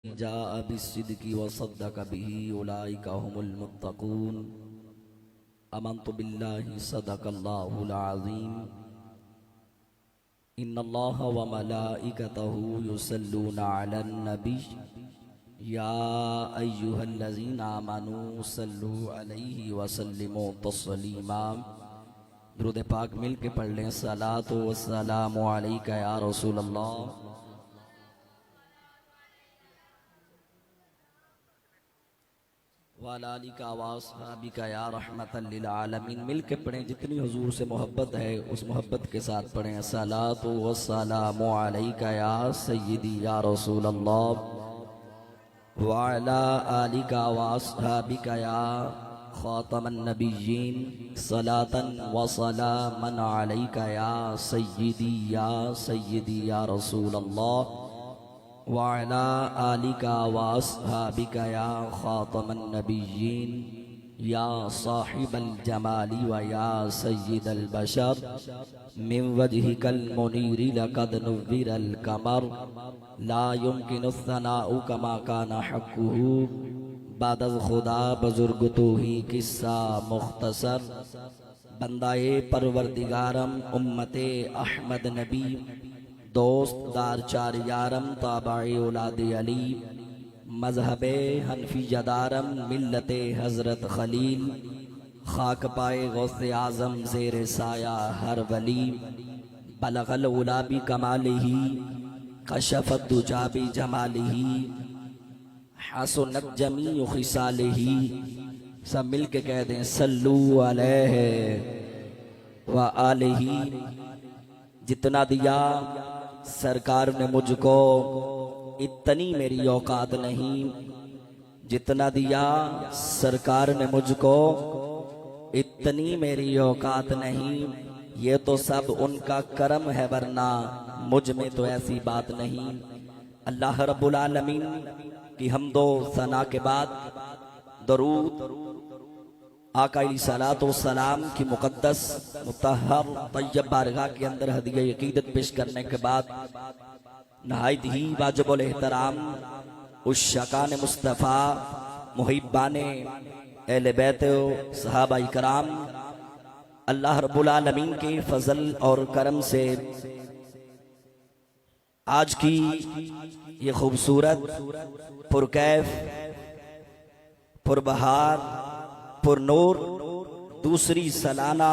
जाअ बिस्सिद्क़ि व सद्दक़ बिही उलाइका हुमुल मुत्तक़ून। आमन्तु बिल्लाहि सदक़ल्लाहुल अज़ीम। इन्नल्लाहा व मलाइकतहु युसल्लूना अलन नबी या अय्युहल्लज़ीना आमनू सल्लु अलैहि व सल्लिमू तस्लीमा। दुरूद पाक मिल के पढ़ लें। सलातो व सलामु अलैका या रसूलल्लाह वालिका वासहाबिका या रहमतल लिल आलमीन। मिल के पढ़ें। जितनी हुजूर से मोहब्बत है उस मोहब्बत के साथ पढ़ें। सलातो व सलामु अलैका या सय्यदी या रसूलल्लाह वाला आलिका वासहाबिका या खातमन नबिय्यीन। सलातन व सलामन अलैका या सय्यदी या रसूलल्लाह वाला आलिका वासहाबिका या खातमन नबिय्यीन या साहिबल जमाली व या सय्यदल बशर मिन वजहिकल मुनीरि लक़द नुव्विरल कमर ला युमकिनु सनाउ कमा काना हक़्क़ुहु बादज़ खुदा बुज़ुर्ग तो ही किस्सा मुख्तसर। बंदाए परवरदिगारम उम्मते अहमद नबी दोस्त दार चार यारम ताबाए औलादे अली मजहबे हनफी जदारम मिल्लते हजरत खलील खाक पाए गौसे आजम ज़ेर साया हर वली बलगल उलाबी कमालिही कशफत दुजाबी जमालिही हसनत जमी खिसालिही। सब मिल के कह दें सल्लू अलैहि व आलिही। जितना दिया सरकार ने मुझको इतनी मेरी औकात नहीं। जितना दिया सरकार ने मुझको इतनी मेरी औकात नहीं। ये तो सब उनका करम है वरना मुझ में तो ऐसी बात नहीं। अल्लाह रब्बुल आलमीन की हमदो सना के बाद दरूद आका सलातो सलाम की मुक़द्दस मुतहर तय्यब बारगाह के अंदर हदिया यकीदत पेश करने के बाद नहायत ही वाजिबुल एहतराम उस शकान मुस्तफ़ा मुहिब्बाने अहले बैत सहाबा इकराम अल्लाह रब्बुल आलमीन के फजल और करम से आज की ये खूबसूरत पुरकैफ पुरबहार पुरनूर दूसरी सालाना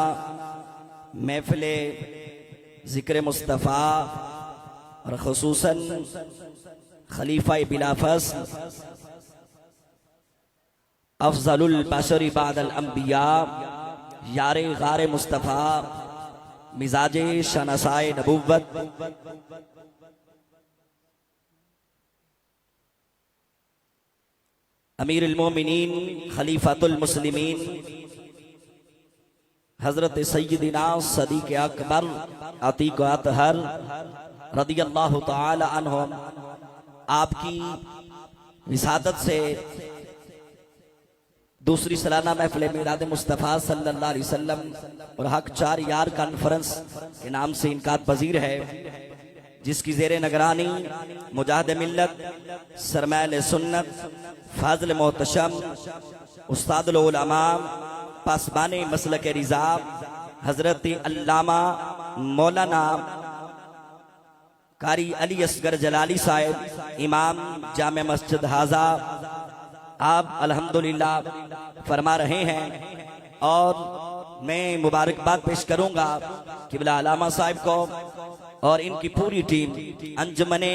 महफिले ज़िक्र मुस्तफ़ा और ख़ुसूसन खलीफा बिला फ़स्ल अफ़ज़लुल बशरी बादल अंबिया यारे गारे मुस्तफ़ा मिजाजे शनसाए नबुव्वत अमीरुल मोमिनीन खलीफातुल मुस्लिमीन हजरत सय्यदिना सदीक़ अकबर अतीक़ अतहर रदियल्लाहु ताला अन्हु आपकी विसादत से दूसरी सालाना महफ़िल मिलाद मुस्तफ़ा सल्लल्लाहु अलैहि वसल्लम और हक चार यार कॉन्फ्रेंस के नाम से इनकार पजीर है, जिसकी ज़ेरे नगरानी मुजाहिद मिल्लत सरमैल सुन्नत फाज़िल मोहतशम उस्तादुल उलमा पासबाने मसलक रिज़ा हजरत अल्लामा मौलाना कारी अली असगर जलाली साहिब इमाम जामे मस्जिद हाजा आप अल्हम्दुलिल्लाह फरमा रहे हैं। और मैं मुबारकबाद पेश करूंगा किबला अलामा साहिब को और इनकी पूरी टीम अंजुमने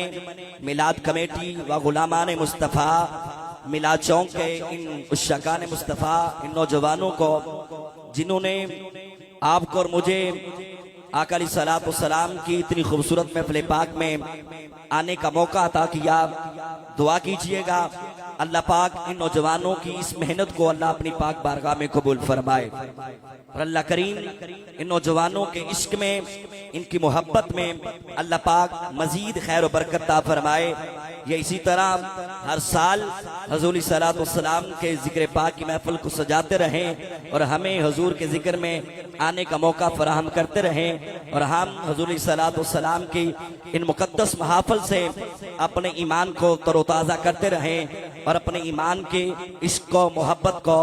मिलाद कमेटी व गुलामान मुस्तफ़ा मिलाद चौक के इन उशकान मुस्तफ़ा इन नौजवानों को जिन्होंने आपको और मुझे आका अलैहिस्सलातु वस्सलाम की इतनी खूबसूरत महफ़िल पाक में आने का मौका अता किया। दुआ कीजिएगा अल्लाह पाक इन नौजवानों की इस मेहनत को अल्लाह अपनी पाक बारगाह में कबूल फरमाए और अल्लाह करीम इन नौजवानों के इश्क में इनकी मोहब्बत में अल्लाह पाक मजीद खैर और बरकत अता फरमाए। ये इसी तरह हर साल हुज़ूर सल्लल्लाहु अलैहि वसल्लम के जिक्र पाक की महफिल को सजाते रहें और हमें हुज़ूर के जिक्र में आने का मौका फराहम करते रहें और हम हुजूर सलात व सलाम की इन मुकद्दस महाफल से अपने ईमान को तरोताज़ा करते रहें और अपने ईमान के इश्क को मोहब्बत को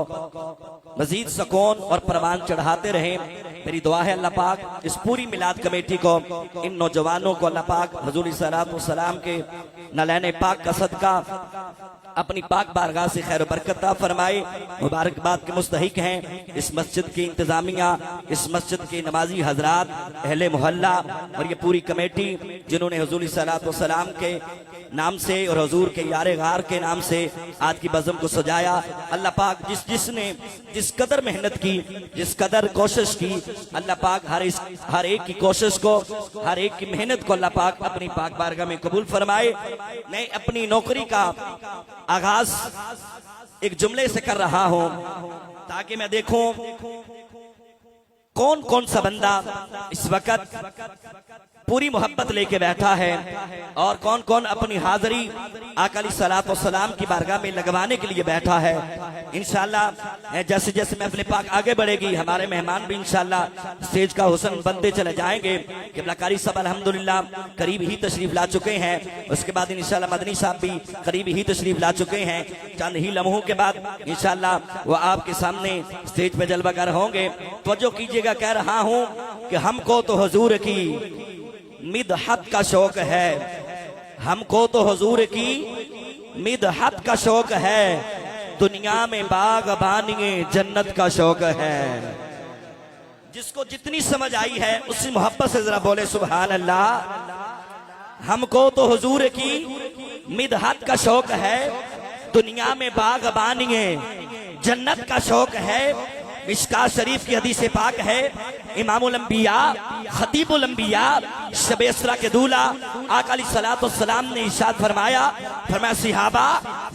मजीद सुकून और परवान चढ़ाते रहें। मेरी दुआ है अल्लाह पाक इस पूरी मिलाद कमेटी को, इन नौजवानों को अल्लाह पाक हुजूर सल्लल्लाहु अलैहि वसल्लम के नलैने पाक का सदका अपनी पाक बारगाह से खैर बरकत फरमाए। मुबारकबाद के मुस्तहिक हैं इस मस्जिद की इंतजामिया, इस मस्जिद के नमाजी हजरात, अहले मोहल्ला और ये पूरी कमेटी जिन्होंने हुजूर सल्लल्लाहु अलैहि वसल्लम के नाम से और हुजूर के यारे गार के नाम से आज की बज़म को सजाया। अल्लाह पाक जिसने जिस कदर मेहनत की, जिस कदर कोशिश की, अल्लाह पाक हर एक की कोशिश को, हर एक की मेहनत को अल्लाह पाक अपनी पाक बारगाह में कबूल फरमाए। मैं अपनी नौकरी का आगाज एक जुमले से कर रहा हूं ताकि मैं देखूं कौन कौन सा बंदा इस वक्त पूरी मोहब्बत लेके बैठा है और कौन कौन अपनी हाजिरी आका अलैहिस्सलातु वस्सलाम की बारगाह में लगवाने के लिए बैठा है। इंशाअल्लाह जैसे जैसे महफिल पाक आगे बढ़ेगी हमारे मेहमान भी इंशाअल्लाह स्टेज का हुस्न बनते चले जाएंगे। किबला कारी साहब अल्हम्दुलिल्लाह करीब ही तशरीफ ला चुके हैं, उसके बाद इंशाअल्लाह मदनी साहब भी करीब ही तशरीफ ला चुके हैं। चंद ही लम्हों के बाद इंशाअल्लाह वो आपके सामने स्टेज पे जलवागर होंगे। तवज्जो कीजिएगा, कह रहा हूं कि हमको तो हुजूर की मिदहत का शौक है, हमको तो हुजूर की मिदहत का शौक है, दुनिया में बागबानी जन्नत का शौक है। जिसको जितनी समझ आई है उसी मोहब्बत से जरा बोले सुभान अल्लाह। हमको तो हुजूर की मिदहत का शौक है, दुनिया में बागबानी जन्नत का शौक है। मिशका शरीफ की हदीस पाक है, इमामुल अंबिया खतीबुल अंबिया शब इसरा के दूल्हा आका अलैहिस्सलातु वस्सलाम ने इरशाद फरमाया सिहाबा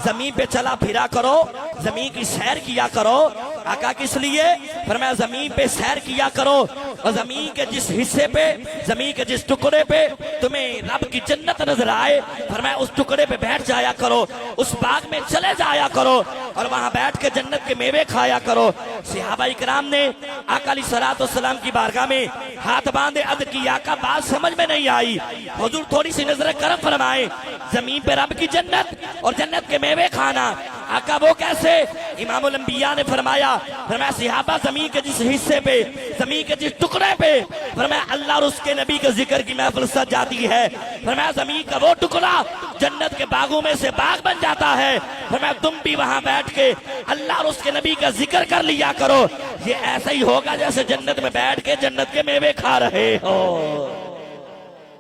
जमीन पे चला फिरा करो, जमीन की सैर किया करो। आका किस लिए? फरमाया जमीन पे सैर किया करो और जमीन के जिस हिस्से पे, जमीन के जिस टुकड़े पे तुम्हें रब की जन्नत नजर आए, फरमाया उस टुकड़े पे बैठ जाया करो, उस बाग में चले जाया करो और वहां बैठ के जन्नत के मेवे खाया करो। सहाबा इकराम ने आका अलैहिस्सलातु वस्सलाम की बारगाह में हाथ बांधे अर्ज किया, आका बात समझ में नहीं आई, हुजूर थोड़ी सी नजर करम फरमाए, जमीन पे रब की जन्नत और जन्नत के मेवे खाना। आका वो कैसे? इमामुल अंबिया ने फरमाया सहाबा जमीन के जिस हिस्से पे, जमीन के जिस टुकड़े पे फरमाया अल्लाह और उसके नबी के जिक्र की महफिल सज जाती है, फरमाया जमीन का वो टुकड़ा जन्नत के बागों में से बाग बन जाता है। फरमाया तुम भी वहां बैठ के अल्लाह और उसके नबी का जिक्र कर लिया करो, ये ऐसा ही होगा जैसे जन्नत में बैठ के जन्नत के मेवे खा रहे हो।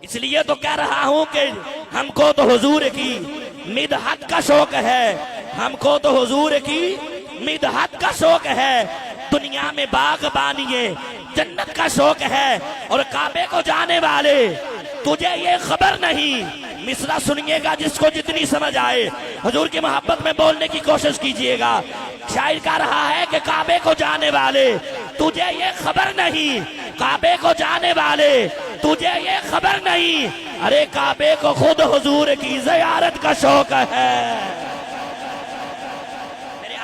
इसलिए तो कह रहा हूं कि हमको तो हुजूर की मिदहत का शौक है, हमको तो हुजूर की मिदहत का शौक है, दुनिया में बागबानी जन्नत का शौक है। और काबे को जाने वाले तुझे ये खबर नहीं, मिसरा सुनिएगा जिसको जितनी समझ आए, हुजूर की मोहब्बत में बोलने की कोशिश कीजिएगा। शायर कह रहा है कि काबे को जाने वाले तुझे ये खबर नहीं, काबे को जाने वाले तुझे ये खबर नहीं, अरे काबे को खुद हुजूर की ज़ियारत का शौक है।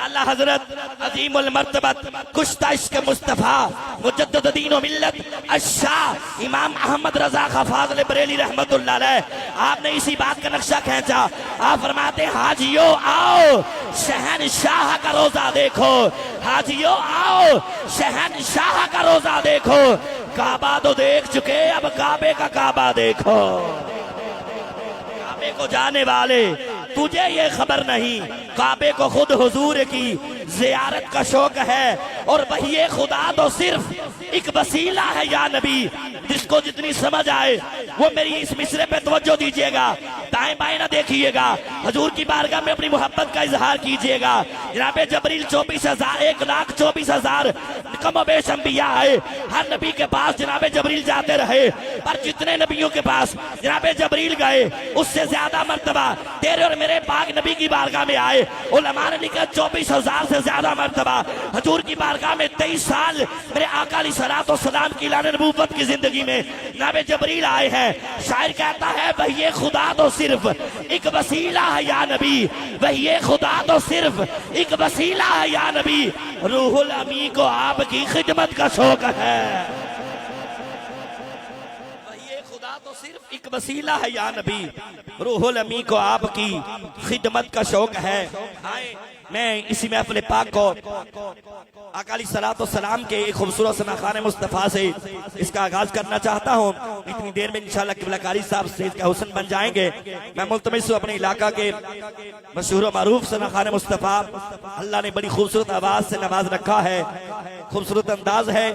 अल्लाह हजरत अजीमुल मर्तबत कुश्ता इश्क मुस्तफा मुजद्दिद दीन व मिल्लत अशाह इमाम अहमद रजा खफाज़िल बरेली रहमतुल्लाह अलैह, आपने इसी बात का नक्शा खींचा। आप फरमाते हाजियो आओ शहनशाह का रोजा देखो, हाजियो आओ शहनशाह का रोजा देखो, काबा तो देख चुके अब काबे का काबा देखो। काबे को जाने वाले तुझे ये खबर नहीं, काबे को खुद हुजूर की ज़ियारत का शौक है। और वही खुदा तो सिर्फ एक वसीला है या नबी। जिसको जितनी समझ आए वो मेरी इस मिसरे पे तवज्जो दीजिएगा, दाएं बाएं ना देखिएगा, हुजूर की बारगाह में अपनी मोहब्बत का इजहार कीजिएगा। जनाब जबरील 24,000 1,24,000 कम बेश अंबिया आए, हर नबी के पास जनाब जबरील जाते रहे, पर जितने नबियों के पास जनाब जबरील गए उससे ज्यादा मर्तबा तेरे और मेरे पाक नबी की बारगाह में आए। उलमा ने लिखा 24,000 से ज्यादा मर्तबा हुजूर की बारगाह में 23 साल मेरे आका अलैहिस्सलातु वस्सलाम की लाने नबूवत की जिंदगी में नाबे जबरील आए हैं। शायर कहता है वही खुदा तो सिर्फ एक वसीला है या नबी, वही खुदा तो सिर्फ एक वसीला है या नबी, रूहुल अमी को आपकी खिदमत का शौक है। वही खुदा तो सिर्फ एक वसीला है या नबी, रूहुल अमी को आपकी खिदमत का शौक है। आए मैं इसी महफिल पाक को अकाली सलातो सलाम के एक खूबसूरत सना खाने मुस्तफ़ा से इसका आगाज करना चाहता हूँ। इतनी देर में इंशाल्लाह किबला कारी साहब स्टेज का हुस्न बन जाएंगे। मैं मुल्तमिस हूँ अपने इलाका के मशहूर व मारूफ सना खाने मुस्तफ़ा, अल्लाह ने बड़ी खूबसूरत आवाज से नवाज रखा है, खूबसूरत अंदाज है।